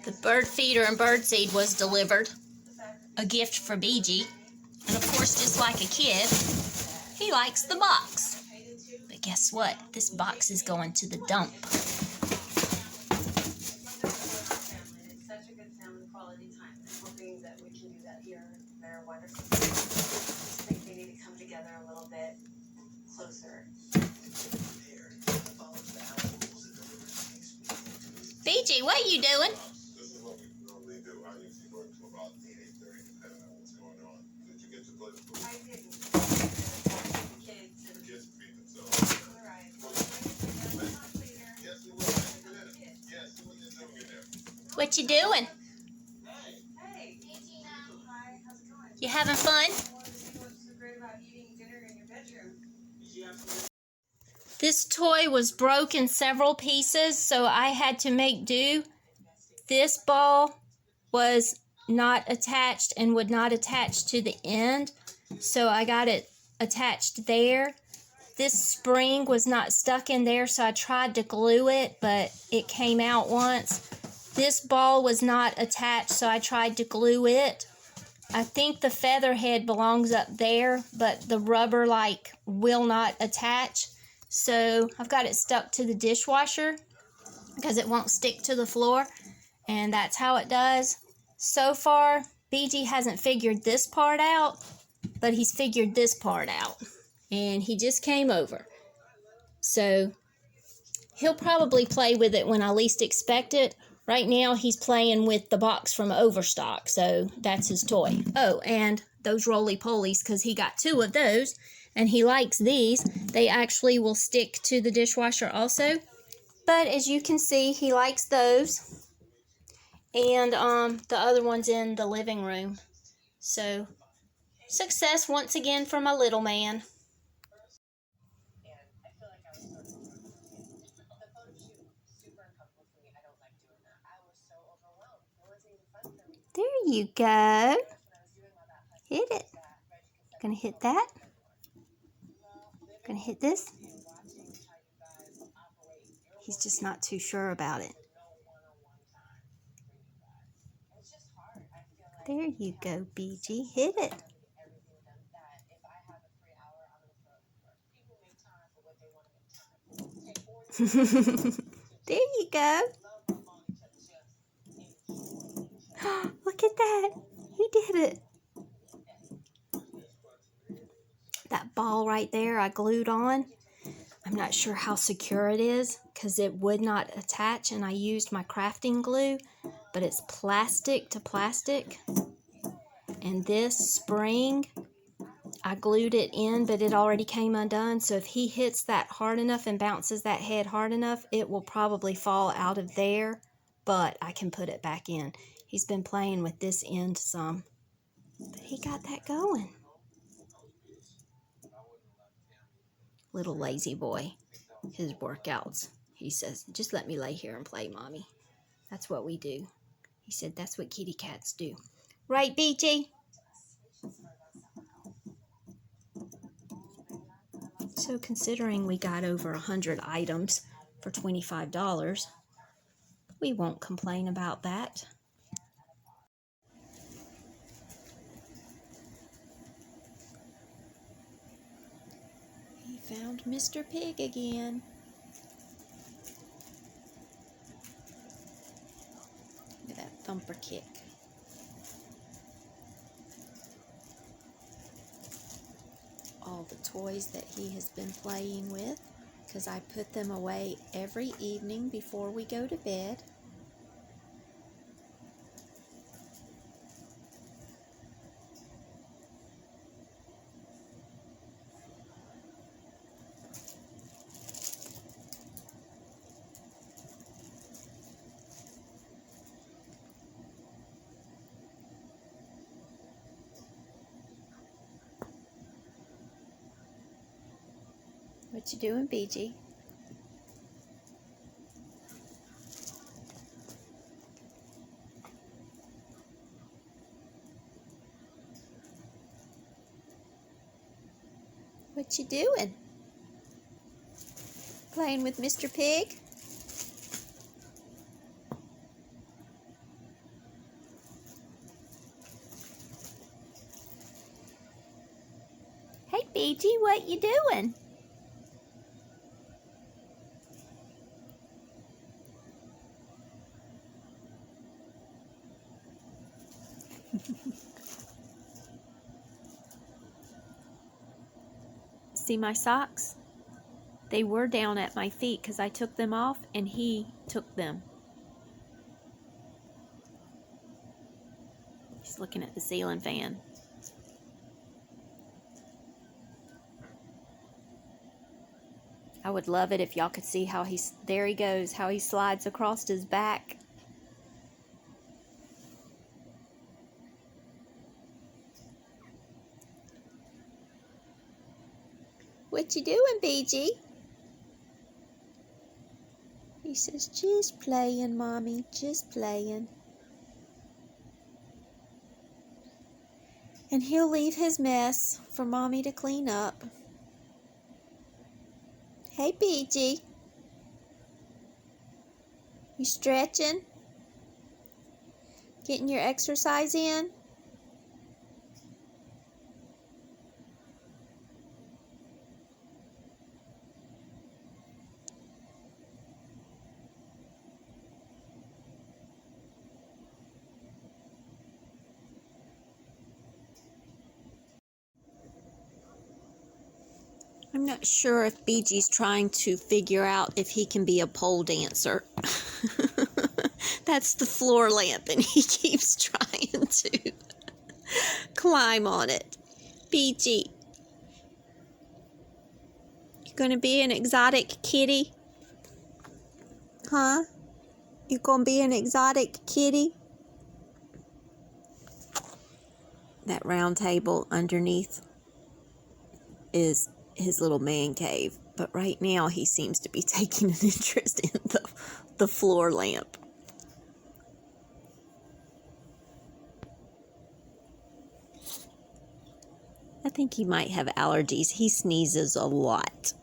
The bird feeder and bird seed was delivered. A gift for BG. And of course, just like a kid, he likes the box. But guess what? This box is going to the dump. BG, what are you doing? This is what we normally do. I usually work till about 8:30, depending on what's going on. Did you get to play the food? I didn't. The kids feed themselves. All right. Yes, we will. Yes, we will get there. What you doing? Hey. Hi, how's it going? You having fun? I wanted to see what's so great about eating dinner in your bedroom. This toy was broke in several pieces, so I had to make do. This ball was not attached and would not attach to the end, so I got it attached there. This spring was not stuck in there, so I tried to glue it, but it came out once. This ball was not attached, so I tried to glue it. I think the feather head belongs up there, but the rubber will not attach. So I've got it stuck to the dishwasher because it won't stick to the floor, and that's how it does. So far, BG hasn't figured this part out, but he's figured this part out, and he just came over. So he'll probably play with it when I least expect it. Right now, he's playing with the box from Overstock, so that's his toy. Oh, and those roly-polies, because he got 2 of those, and he likes these. They actually will stick to the dishwasher also. But as you can see, he likes those. And the other one's in the living room. So, success once again for my little man. There you go. Hit it. Gonna hit that. Gonna hit this. He's just not too sure about it. There you go, BG. Hit it. There you go. Look at that. He did it. That ball right there I glued on. I'm not sure how secure it is because it would not attach, and I used my crafting glue, but it's plastic to plastic. And this spring, I glued it in, but it already came undone. So if he hits that hard enough and bounces that head hard enough, it will probably fall out of there, but I can put it back in. He's been playing with this end some, but he got that going. Little lazy boy. His workouts. He says, just let me lay here and play, Mommy. That's what we do. He said, that's what kitty cats do. Right, BG? So considering we got over 100 items for $25, we won't complain about that. He found Mr. Pig again. Look at that thumper kick. All the toys that he has been playing with, because I put them away every evening before we go to bed. What you doing, BG? What you doing? Playing with Mr. Pig? BG, what you doing? See my socks? They were down at my feet because I took them off and he took them. He's looking at the ceiling fan. I would love it if y'all could see how there he goes, how he slides across his back. What you doing, BG? He says, just playing, Mommy, just playing. And he'll leave his mess for Mommy to clean up. Hey, BG. You stretching? Getting your exercise in? I'm not sure if BG's trying to figure out if he can be a pole dancer. That's the floor lamp and he keeps trying to climb on it. BG, you gonna be an exotic kitty? Huh? You gonna be an exotic kitty? That round table underneath is his little man cave, but right now he seems to be taking an interest in the floor lamp. I think he might have allergies. He sneezes a lot.